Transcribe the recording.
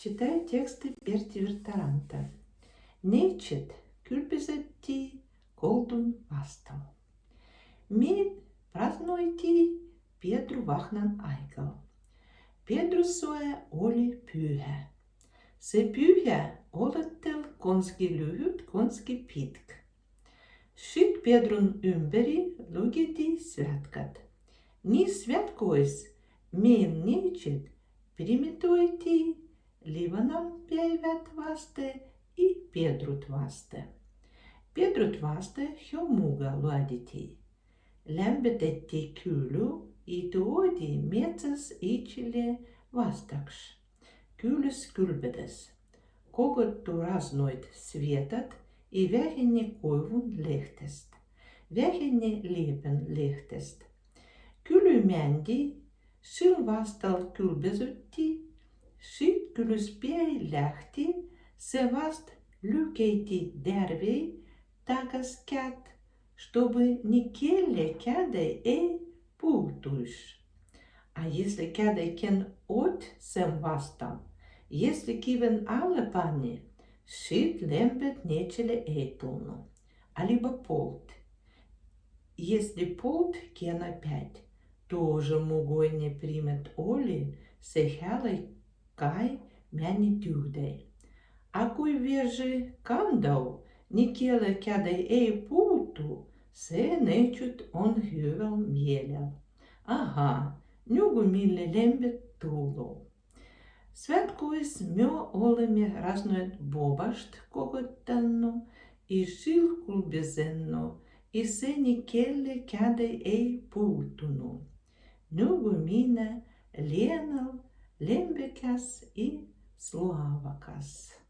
Читаю тексты Перти Вертаранта. Нечет кylpesetti koldun vastam. Min praznojti Pietru vahnan aikal. Piedrusoe oli pyhä. Se pyhä olettel konski lyhyt, konski pitk. Sit Piedrun ympäri luketi svätkat. Nii svätkois meil nečet primitoiti Liivanan päivät vaste и Piedrut vaste. Piedrut vaste hiomuga luoditi. Lämmitettiin kyly ja tuodi metsas itselle vastaks. Kylys kylpedes. Kogottu raznoit svetat ja vähenne koivun lehtest. Vähenne liepen lehtest. Kyly mändi, sil vastal kylpesytti. Sit kylyspää lähti, se vast lykeiti därvei takas kät, чтобы никеле кядей путуш. А если кядей кен от сем вастам, если кивен alle pani, sit лембет нечеле эйтлну, а либо полт. Если полт кен опять, тоже мугой не примет оли, се хялой kai meni tyhdei. A kui vieži kandau, nikele kädei ei puutu, se neitsyt on hyväl mielel. Aha, nugu mille lembet tulou. Svätkuis myö olemme raznoit bobast kokottannu, i silkulbesennu, i se nikelle kädei ei puutunu. Nugu minä lienal lembekäs i slavakas.